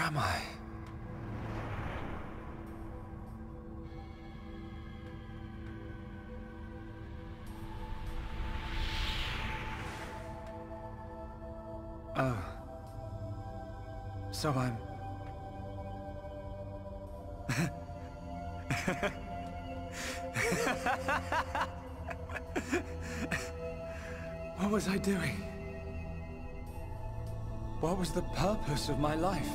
am I? Oh. So I'm... What was I doing? What was the purpose of my life?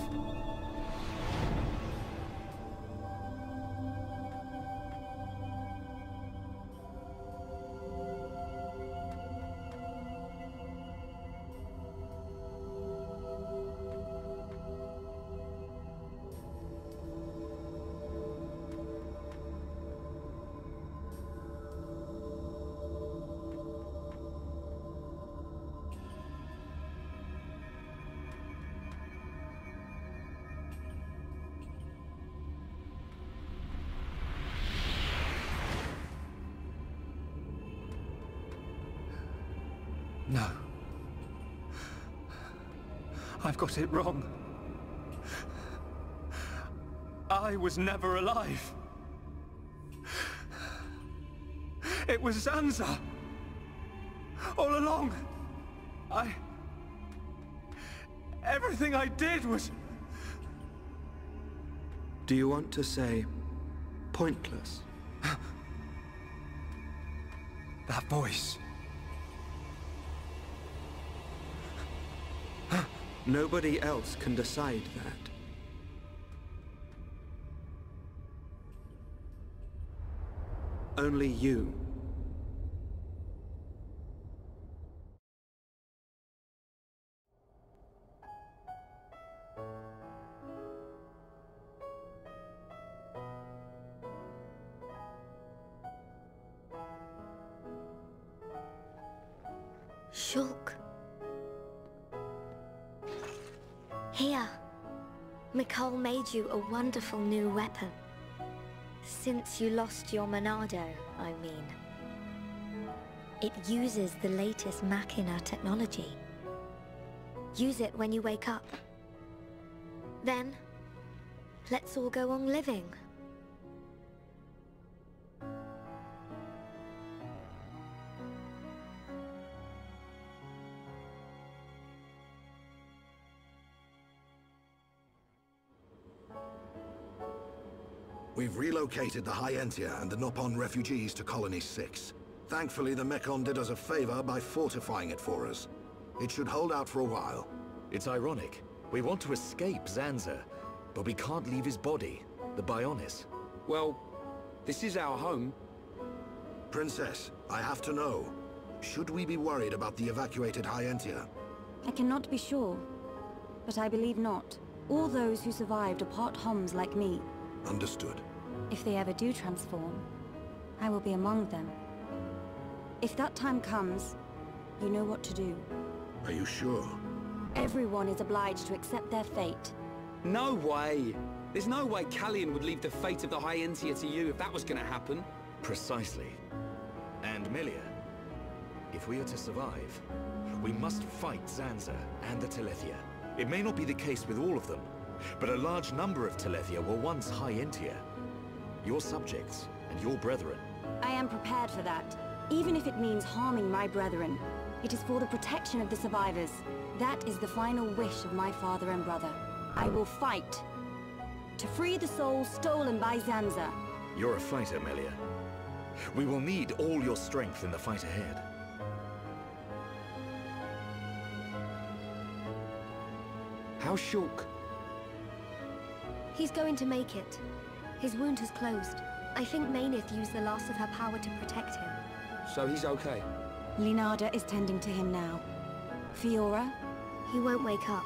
No. I've got it wrong. I was never alive. It was Zanza. All along. Everything I did was... Do you want to say pointless? That voice. Nobody else can decide that. Only you. Shulk. Here. Mikol made you a wonderful new weapon. Since you lost your Monado, I mean. It uses the latest Makna technology. Use it when you wake up. Then, let's all go on living. We've relocated the High Entia and the Nopon refugees to Colony 6. Thankfully, the Mekon did us a favor by fortifying it for us. It should hold out for a while. It's ironic. We want to escape Zanza, but we can't leave his body, the Bionis. Well, this is our home. Princess, I have to know. Should we be worried about the evacuated High Entia? I cannot be sure, but I believe not. All those who survived are part Homs like me. Understood. If they ever do transform, I will be among them. If that time comes, you know what to do. Are you sure? Everyone is obliged to accept their fate. No way! There's no way Callian would leave the fate of the High Entia to you if that was gonna happen. Precisely. And Melia, if we are to survive, we must fight Zanza and the Telethia. It may not be the case with all of them, but a large number of Telethia were once High Entia. Your subjects and your brethren. I am prepared for that, even if it means harming my brethren. It is for the protection of the survivors. That is the final wish of my father and brother. I will fight to free the soul stolen by Zanza. You're a fighter, Melia. We will need all your strength in the fight ahead. How's Shulk? He's going to make it. His wound has closed. I think Mainith used the last of her power to protect him. So he's okay? Linada is tending to him now. Fiora? He won't wake up.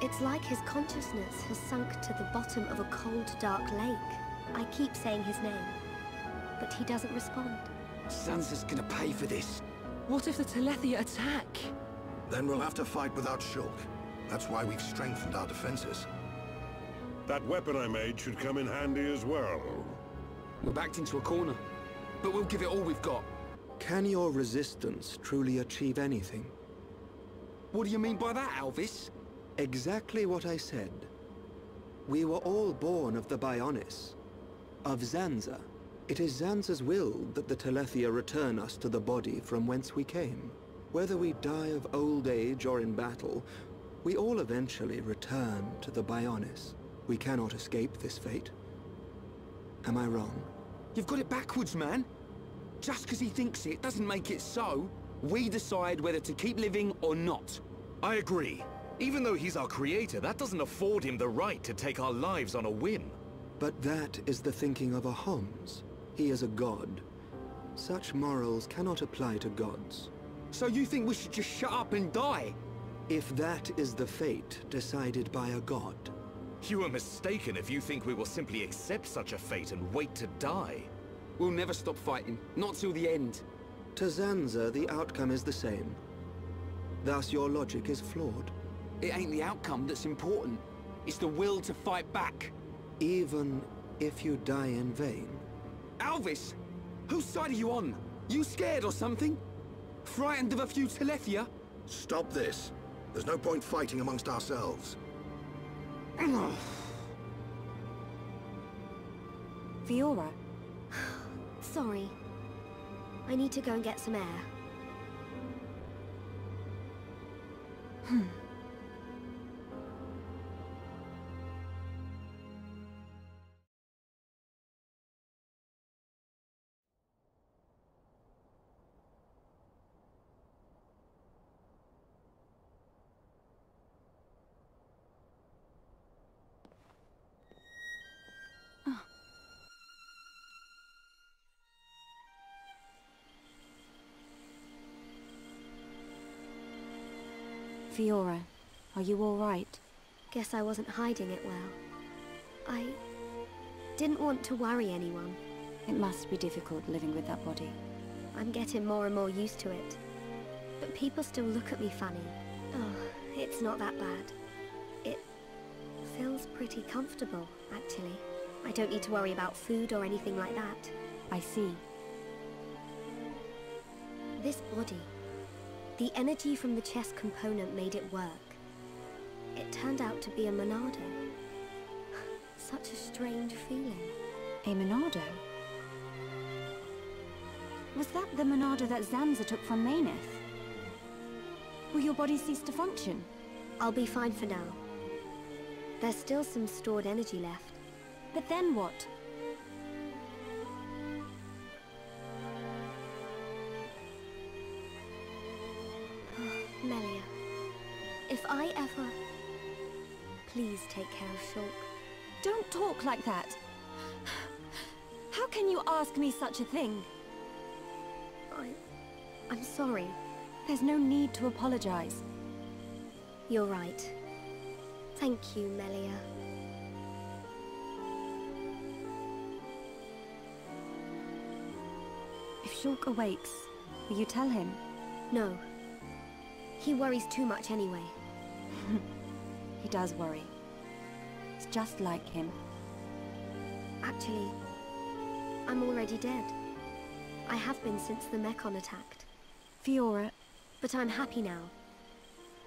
It's like his consciousness has sunk to the bottom of a cold, dark lake. I keep saying his name, but he doesn't respond. Zanza's gonna pay for this. What if the Telethia attack? Then we'll have to fight without Shulk. That's why we've strengthened our defenses. That weapon I made should come in handy as well. We're backed into a corner, but we'll give it all we've got. Can your resistance truly achieve anything? What do you mean by that, Alvis? Exactly what I said. We were all born of the Bionis, of Zanza. It is Zanza's will that the Telethia return us to the body from whence we came. Whether we die of old age or in battle, we all eventually return to the Bionis. We cannot escape this fate. Am I wrong? You've got it backwards, man. Just because he thinks it doesn't make it so. We decide whether to keep living or not. I agree. Even though he's our creator, that doesn't afford him the right to take our lives on a whim. But that is the thinking of a Homs. He is a god. Such morals cannot apply to gods. So you think we should just shut up and die? If that is the fate decided by a god. You are mistaken if you think we will simply accept such a fate and wait to die. We'll never stop fighting. Not till the end. To Zanza, the outcome is the same. Thus your logic is flawed. It ain't the outcome that's important. It's the will to fight back. Even if you die in vain. Alvis! Whose side are you on? You scared or something? Frightened of a few Telethia? Stop this. There's no point fighting amongst ourselves. Fiora, Sorry. I need to go and get some air. Fiora, are you all right? Guess I wasn't hiding it well. I didn't want to worry anyone. It must be difficult living with that body. I'm getting more and more used to it. But people still look at me funny. Oh, it's not that bad. It feels pretty comfortable, actually. I don't need to worry about food or anything like that. I see. This body, the energy from the chest component made it work. It turned out to be a Monado. Such a strange feeling. A Monado? Was that the Monado that Zanza took from Mayneth? Will your body cease to function? I'll be fine for now. There's still some stored energy left. But then what? Melia, if I ever... Please take care of Shulk. Don't talk like that! How can you ask me such a thing? I'm sorry. There's no need to apologize. You're right. Thank you, Melia. If Shulk awakes, will you tell him? No. He worries too much anyway. He does worry. It's just like him. Actually, I'm already dead. I have been since the Mechon attacked. Fiora... But I'm happy now.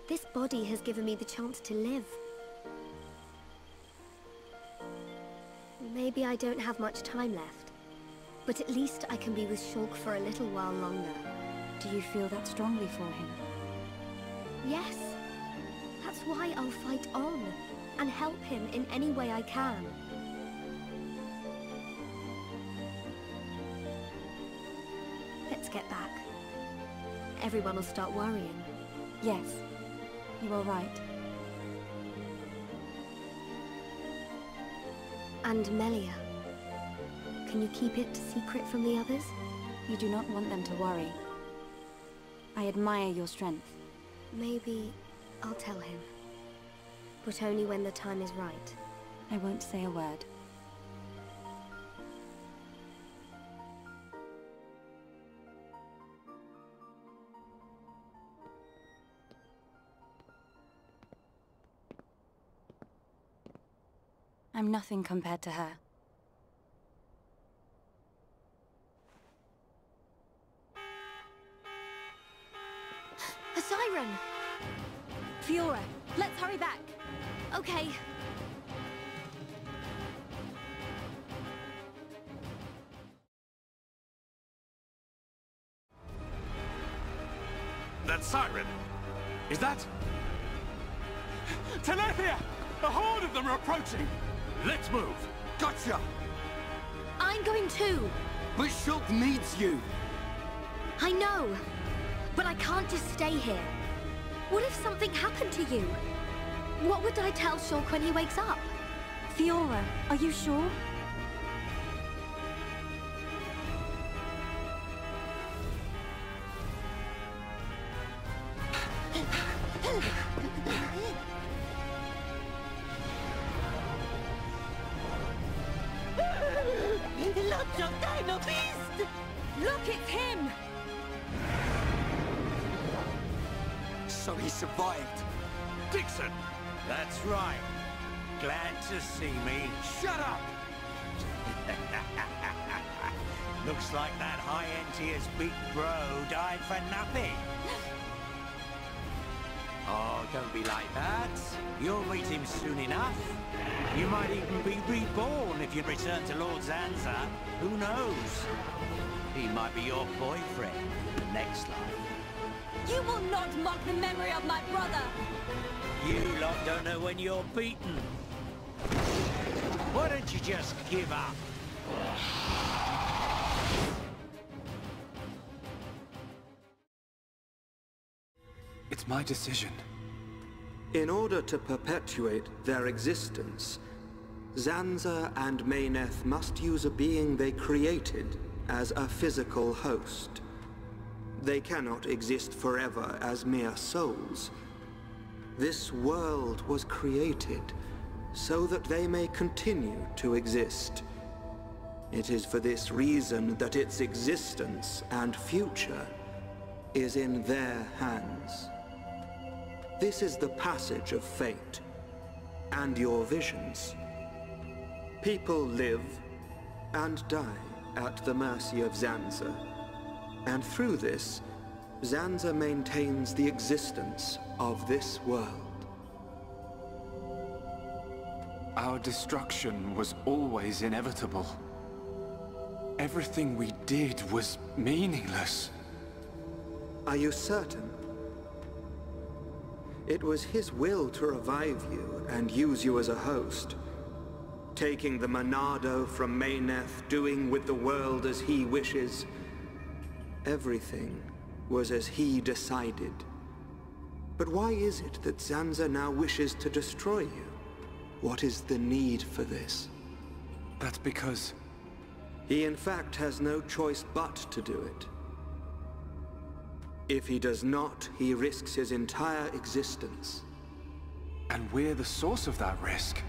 This body has given me the chance to live. Maybe I don't have much time left, but at least I can be with Shulk for a little while longer. Do you feel that strongly for him? Yes. That's why I'll fight on, and help him in any way I can. Let's get back. Everyone will start worrying. Yes, you are right. And Melia, can you keep it secret from the others? You do not want them to worry. I admire your strength. Maybe I'll tell him. But only when the time is right. I won't say a word. I'm nothing compared to her. A siren! Fiora! Let's hurry back. Okay. That siren! Is that... Telethia! A horde of them are approaching! Let's move! Gotcha! I'm going too. But Shulk needs you! I know, but I can't just stay here. What if something happened to you? What would I tell Shulk when he wakes up? Fiora, are you sure? Look, it's him! So he survived. Dixon! That's right. Glad to see me. Shut up! Looks like that high-entier's big bro died for nothing. Oh, don't be like that. You'll meet him soon enough. You might even be reborn if you return to Lord Zanza. Who knows? He might be your boyfriend in the next life. You will not mock the memory of my brother! You lot don't know when you're beaten. Why don't you just give up? It's my decision. In order to perpetuate their existence, Zanza and Mayneth must use a being they created as a physical host. They cannot exist forever as mere souls. This world was created so that they may continue to exist. It is for this reason that its existence and future is in their hands. This is the passage of fate, and your visions. People live and die at the mercy of Zanza. And through this, Zanza maintains the existence of this world. Our destruction was always inevitable. Everything we did was meaningless. Are you certain? It was his will to revive you and use you as a host. Taking the Monado from Mayneth, doing with the world as he wishes. Everything was as he decided. But why is it that Zanza now wishes to destroy you? What is the need for this? That's because... He in fact has no choice but to do it. If he does not, he risks his entire existence. And we're the source of that risk.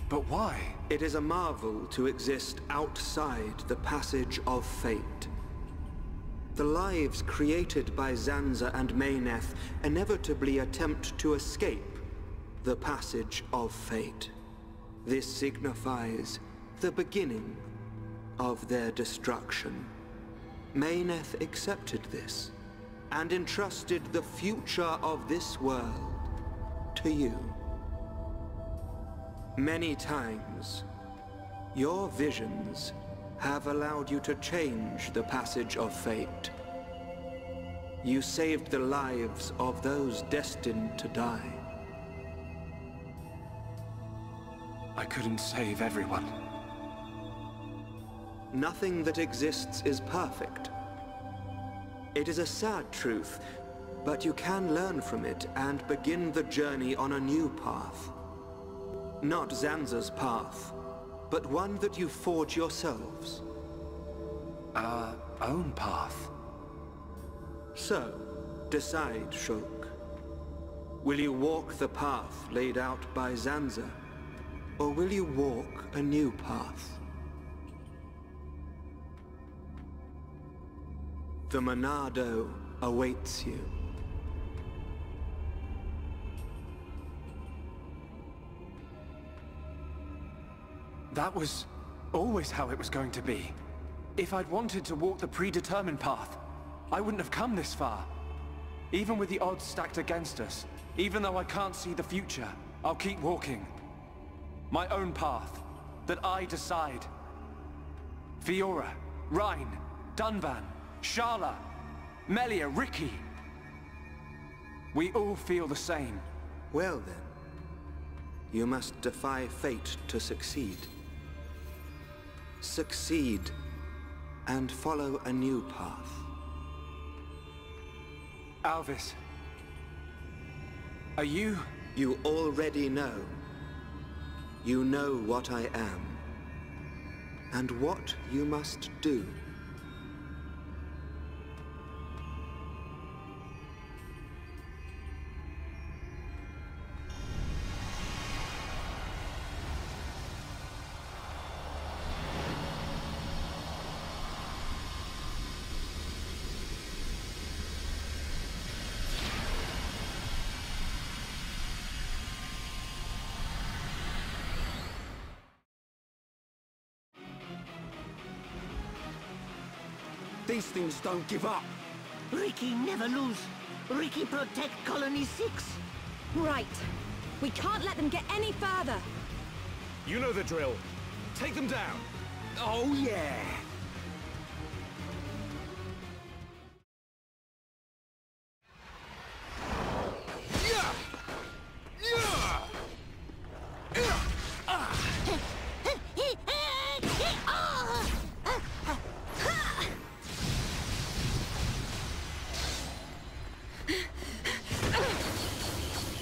But why? It is a marvel to exist outside the passage of fate. The lives created by Zanza and Mayneth inevitably attempt to escape the passage of fate. This signifies the beginning of their destruction. Mayneth accepted this and entrusted the future of this world to you. Many times, your visions have allowed you to change the passage of fate. You saved the lives of those destined to die. I couldn't save everyone. Nothing that exists is perfect. It is a sad truth, but you can learn from it and begin the journey on a new path. Not Zanza's path, but one that you forge yourselves. Our own path. So, decide, Shulk. Will you walk the path laid out by Zanza, or will you walk a new path? The Monado awaits you. That was always how it was going to be. If I'd wanted to walk the predetermined path, I wouldn't have come this far. Even with the odds stacked against us, even though I can't see the future, I'll keep walking. My own path, that I decide. Fiora, Rhine, Dunvan, Sharla, Melia, Ricky. We all feel the same. Well then, you must defy fate to succeed. Succeed, and follow a new path. Alvis, are you... You already know. You know what I am, and what you must do. These things don't give up. Ricky never lose. Ricky protect Colony 6. Right. We can't let them get any further. You know the drill. Take them down. Oh, yeah.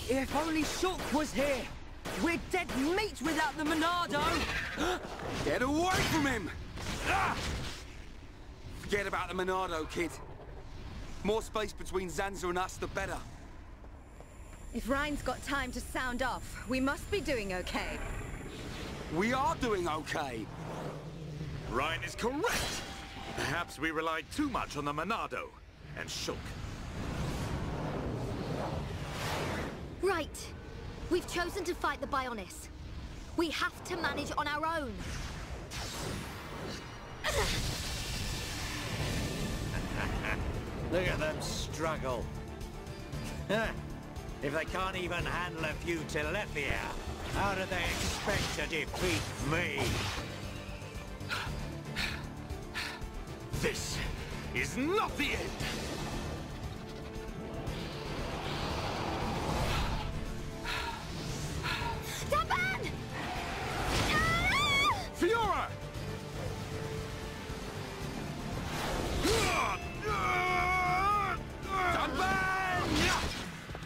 If only Shulk was here! We're dead meat without the Monado! Get away from him! Forget about the Monado, kid. More space between Zanza and us, the better. If Rhine's got time to sound off, we must be doing okay. We are doing okay. Rhine is correct. Perhaps we relied too much on the Monado and Shulk. Right. We've chosen to fight the Bionis. We have to manage on our own. Look at them struggle. If they can't even handle a few Telethia, how do they expect to defeat me? This is not the end! Dunban! Fiora! Dunban!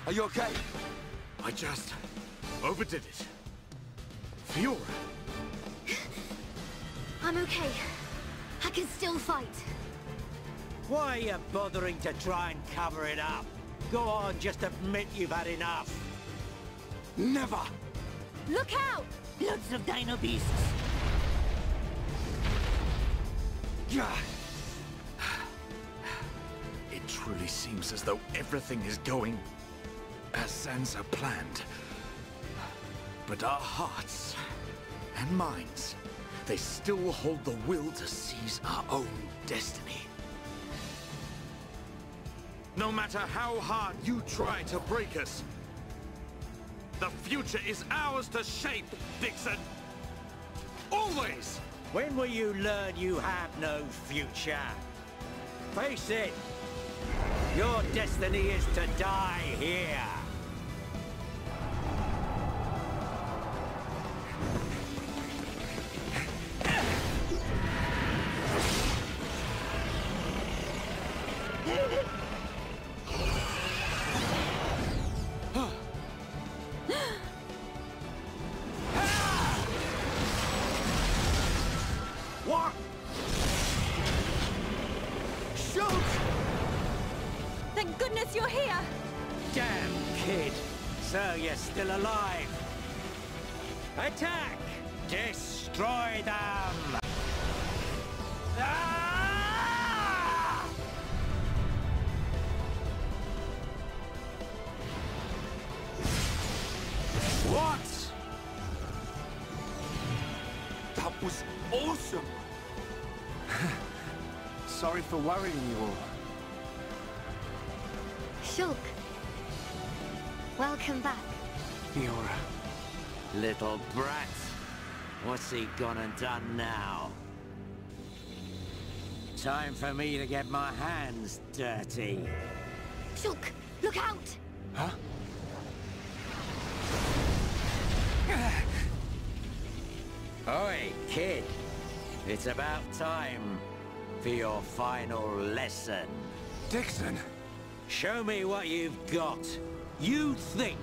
Are you okay? I just overdid it. Fiora! I'm okay. I can still fight. Why are you bothering to try and cover it up? Go on, just admit you've had enough. Never! Look out! Lots of dino beasts. It truly seems as though everything is going as Zanza planned. But our hearts and minds, they still hold the will to seize our own destiny. No matter how hard you try to break us, the future is ours to shape, Dixon! Always! When will you learn you have no future? Face it! Your destiny is to die here! What? Shoot! Thank goodness you're here! Damn kid! So you're still alive! Attack! Destroy them! Ah! What? That was awesome! Sorry for worrying you all. Shulk. Welcome back. Fiora. Little brat. What's he gone and done now? Time for me to get my hands dirty. Shulk, look out! Huh? Oi, kid. It's about time for your final lesson. Dixon! Show me what you've got. You think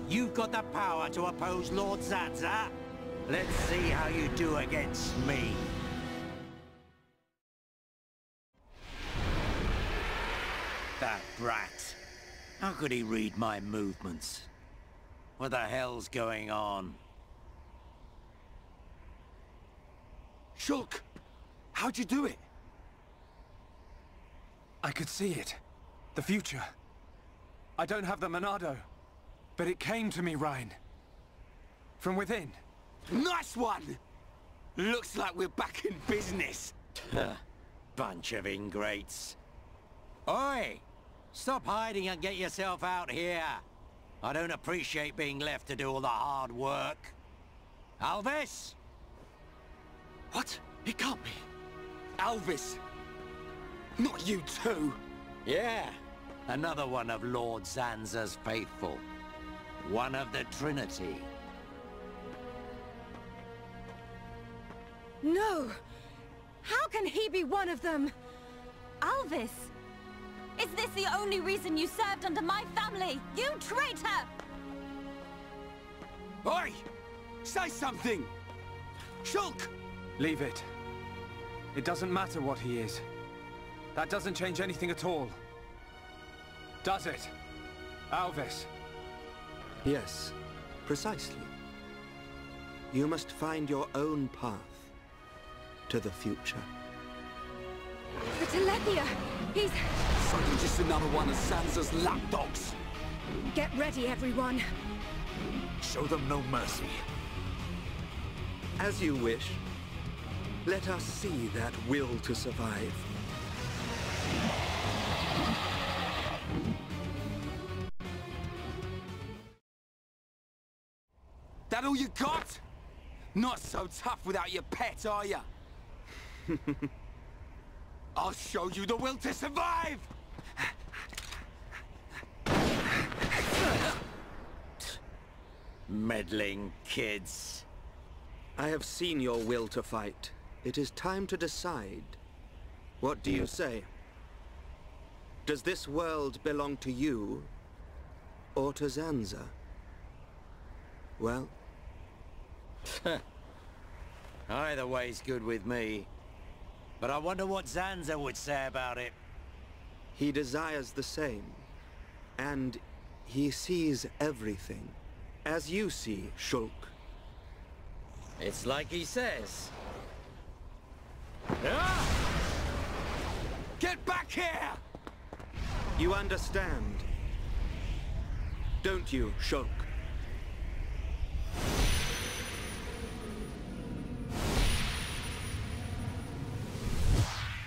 you've got the power to oppose Lord Zanza? Let's see how you do against me. That brat. How could he read my movements? What the hell's going on? Shulk! How'd you do it? I could see it. The future. I don't have the Monado, but it came to me, Ryan. From within. Nice one! Looks like we're back in business. Bunch of ingrates. Oi! Stop hiding and get yourself out here. I don't appreciate being left to do all the hard work. Alvis? What? It can't be. Alvis! Not you too! Yeah. Another one of Lord Zanza's faithful. One of the Trinity. No! How can he be one of them? Alvis! Is this the only reason you served under my family? You traitor! Oi! Say something! Shulk! Leave it. It doesn't matter what he is. That doesn't change anything at all. Does it? Alvis? Yes, precisely. You must find your own path to the future. The Telethia! He's... So you're just another one of Zanza's lapdogs! Get ready, everyone! Show them no mercy. As you wish. Let us see that will to survive. That all you got? Not so tough without your pet, are ya? I'll show you the will to survive! Meddling kids. I have seen your will to fight. It is time to decide. What do you say? Does this world belong to you, or to Zanza? Well? Either way's good with me. But I wonder what Zanza would say about it. He desires the same. And he sees everything. As you see, Shulk. It's like he says. Ah! Get back here! You understand, don't you, Shulk?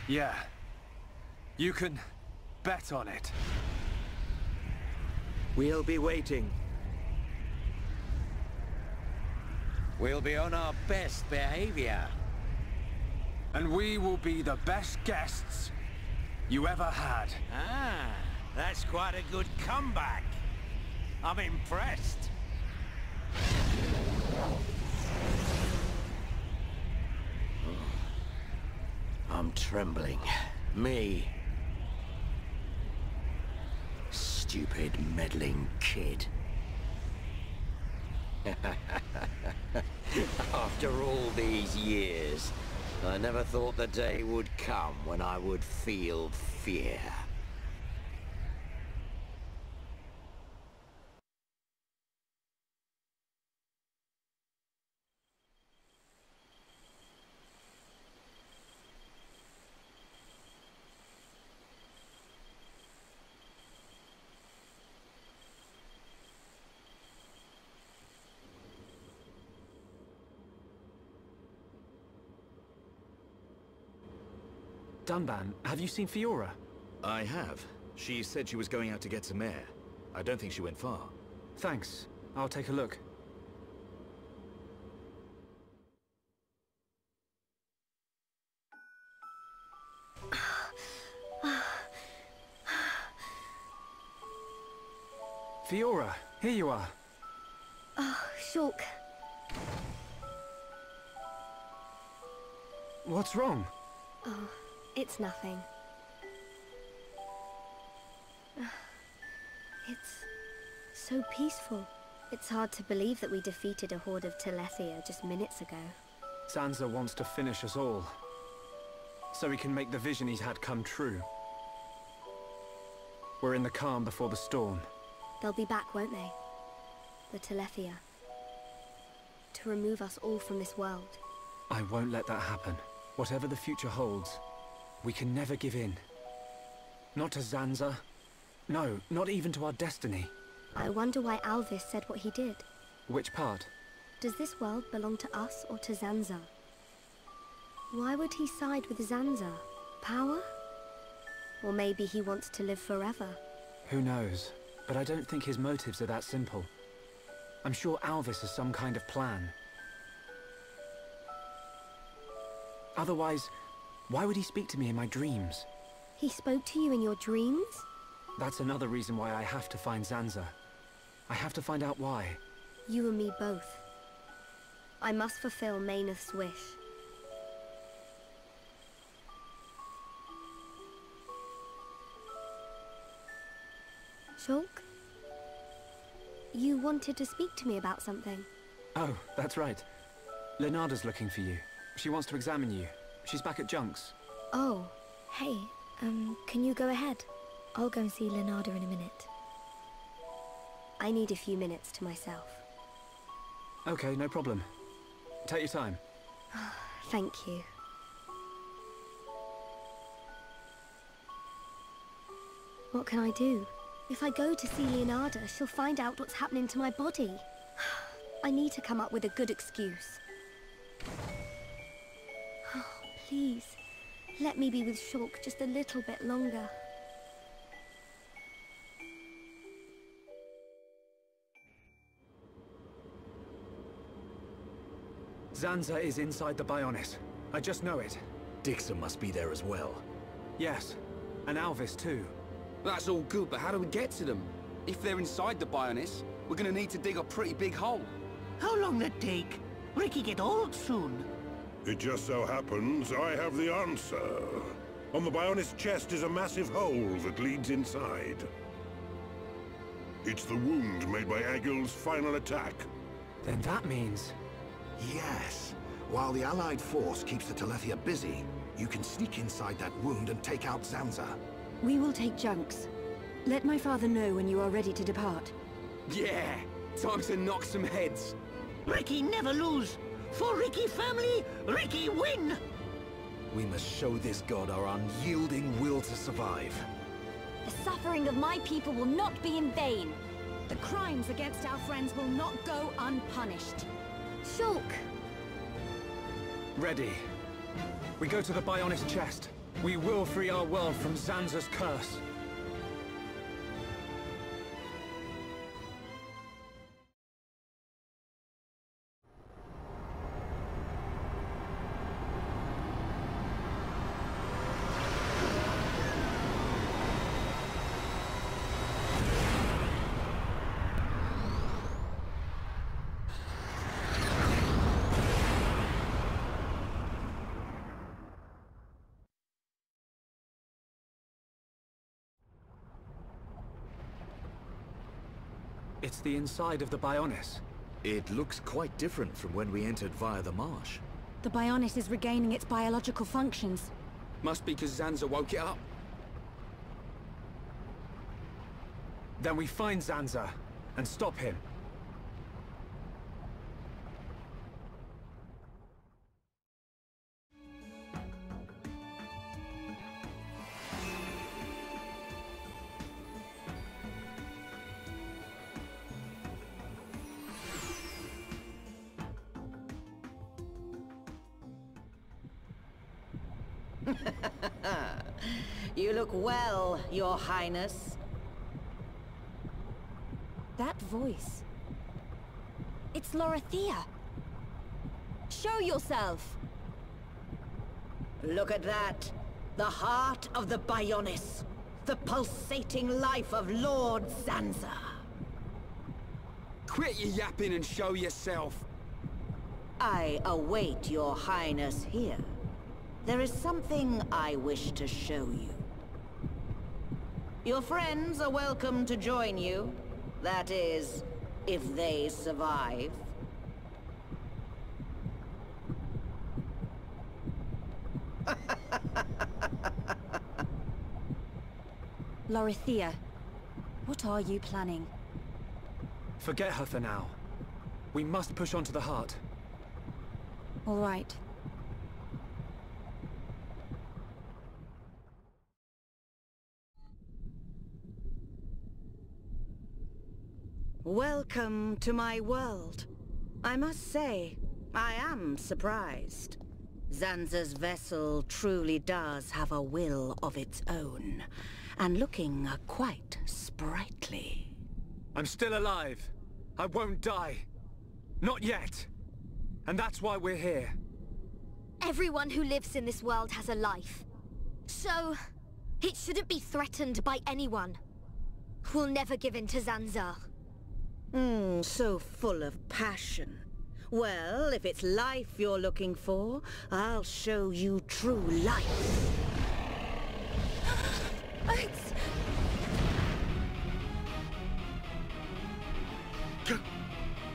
Yeah. You can bet on it. We'll be waiting. We'll be on our best behavior. And we will be the best guests you ever had. Ah, that's quite a good comeback. I'm impressed. I'm trembling. Me. Stupid meddling kid. After all these years, I never thought the day would come when I would feel fear. Dunban, have you seen Fiora? I have. She said she was going out to get some air. I don't think she went far. Thanks. I'll take a look. Fiora, here you are. Oh, Shulk. What's wrong? Oh, it's nothing. It's so peaceful. It's hard to believe that we defeated a horde of Telethia just minutes ago. Zanza wants to finish us all, so he can make the vision he's had come true. We're in the calm before the storm. They'll be back, won't they? The Telethia. To remove us all from this world. I won't let that happen. Whatever the future holds, we can never give in. Not to Zanza. No, not even to our destiny. I wonder why Alvis said what he did. Which part? Does this world belong to us or to Zanza? Why would he side with Zanza? Power? Or maybe he wants to live forever? Who knows? But I don't think his motives are that simple. I'm sure Alvis has some kind of plan. Otherwise, why would he speak to me in my dreams? He spoke to you in your dreams? That's another reason why I have to find Zanza. I have to find out why. You and me both. I must fulfill Mayneth's wish. Shulk? You wanted to speak to me about something. Oh, that's right. Lenada's looking for you. She wants to examine you. She's back at Junk's. Oh, hey, can you go ahead? I'll go and see Lenada in a minute. I need a few minutes to myself. Okay, no problem. Take your time. Thank you. What can I do? If I go to see Leonarda, she'll find out what's happening to my body. I need to come up with a good excuse. Oh, please, let me be with Shulk just a little bit longer. Zanza is inside the Bionis. I just know it. Dixon must be there as well. Yes, and Alvis too. That's all good, but how do we get to them? If they're inside the Bionis, we're gonna need to dig a pretty big hole. How long that take? Ricky get old soon. It just so happens I have the answer. On the Bionis chest is a massive hole that leads inside. It's the wound made by Agil's final attack. Then that means... Yes. While the Allied force keeps the Telethia busy, you can sneak inside that wound and take out Zanza. We will take Junks. Let my father know when you are ready to depart. Yeah! Time to knock some heads! Ricky never lose! For Ricky family, Ricky win! We must show this god our unyielding will to survive. The suffering of my people will not be in vain. The crimes against our friends will not go unpunished. Shulk! Ready. We go to the Bionis chest. We will free our world from Zanza's curse. It's the inside of the Bionis. It looks quite different from when we entered via the marsh. The Bionis is regaining its biological functions. Must be because Zanza woke it up. Then we find Zanza and stop him. You look well, Your Highness. That voice. It's Lorithia. Show yourself! Look at that. The heart of the Bionis. The pulsating life of Lord Zanza. Quit your yapping and show yourself. I await Your Highness here. There is something I wish to show you. Your friends are welcome to join you. That is, if they survive. Lorithia, what are you planning? Forget her for now. We must push on to the heart. All right. Welcome to my world. I must say, I am surprised. Zanza's vessel truly does have a will of its own, and looking quite sprightly. I'm still alive. I won't die. Not yet. And that's why we're here. Everyone who lives in this world has a life. So, it shouldn't be threatened by anyone. We'll never give in to Zanza. So full of passion. Well, if it's life you're looking for, I'll show you true life. It's...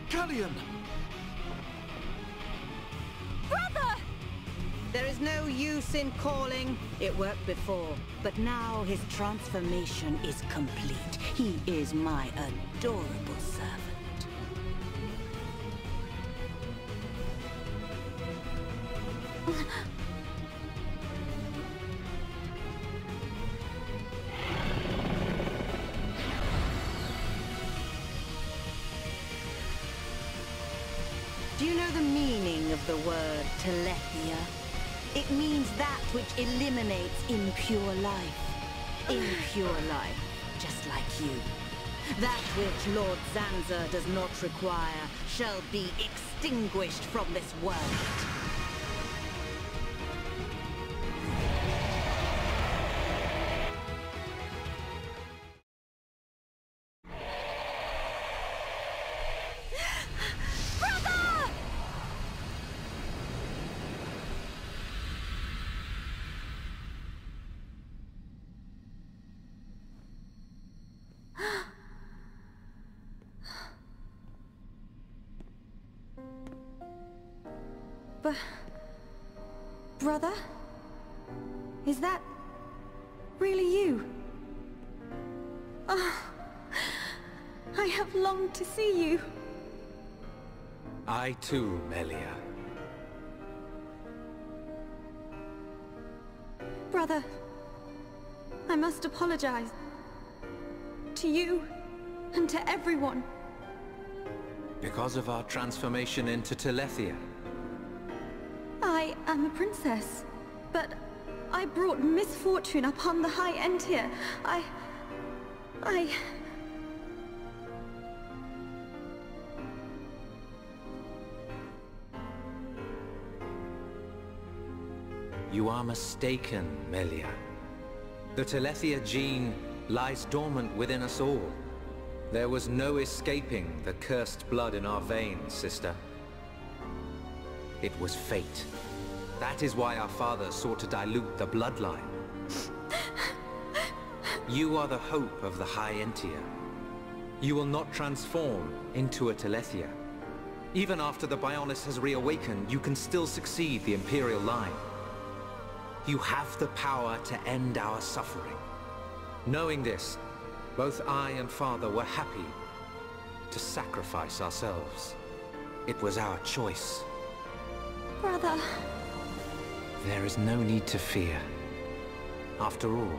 Galleon! Brother! There is no use in calling. It worked before, but now his transformation is complete. He is my adorable servant. Do you know the meaning of the word telethia? It means that which eliminates impure life. Impure life, just like you. That which Lord Zanza does not require shall be extinguished from this world. Brother? Is that really you? Oh, I have longed to see you. I too, Melia. Brother, I must apologize. To you, and to everyone. Because of our transformation into Telethia. I am a princess, but I brought misfortune upon the High Entier. You are mistaken, Melia. The Telethia gene lies dormant within us all. There was no escaping the cursed blood in our veins, sister. It was fate. That is why our father sought to dilute the bloodline. You are the hope of the High Entier. You will not transform into a Telethia. Even after the Bionis has reawakened, you can still succeed the Imperial line. You have the power to end our suffering. Knowing this, both I and Father were happy to sacrifice ourselves. It was our choice. Brother. There is no need to fear. After all,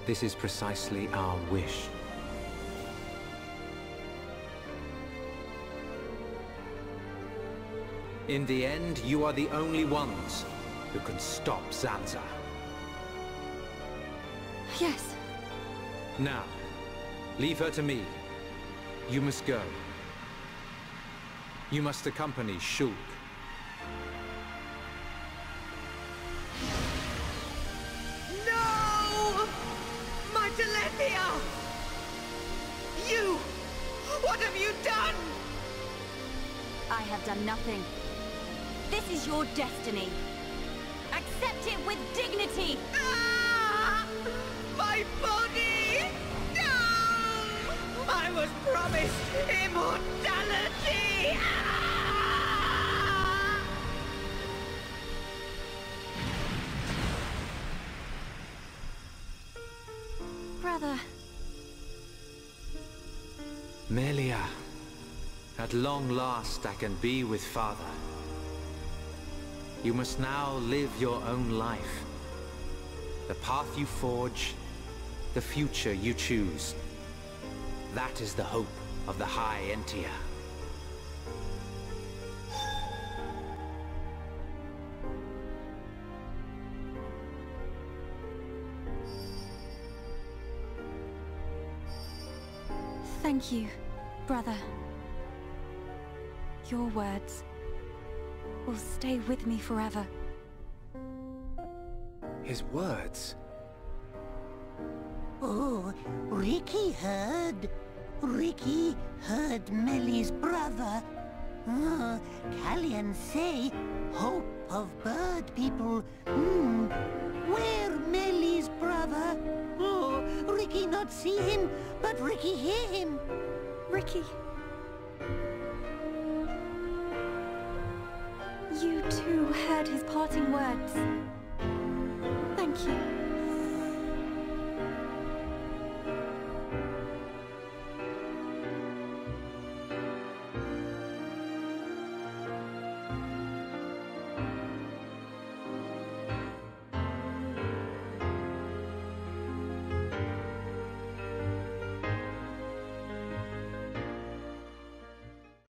this is precisely our wish. In the end, you are the only ones who can stop Zanza. Yes. Now, leave her to me. You must go. You must accompany Shulk. No! My Telethia! You! What have you done? I have done nothing. This is your destiny. Accept it with dignity! Ah! My body! No! I was promised immortality! Ah! Brother. Melia, at long last I can be with Father. You must now live your own life. The path you forge, the future you choose. That is the hope of the High Entia. Thank you, brother. Your words will stay with me forever. His words? Oh, Ricky heard. Ricky heard Melly's brother. Oh, Callian say, hope of bird people. Where Melly's brother? Oh, Ricky not see him, but Ricky hear him. Ricky. You too heard his parting words. Thank you.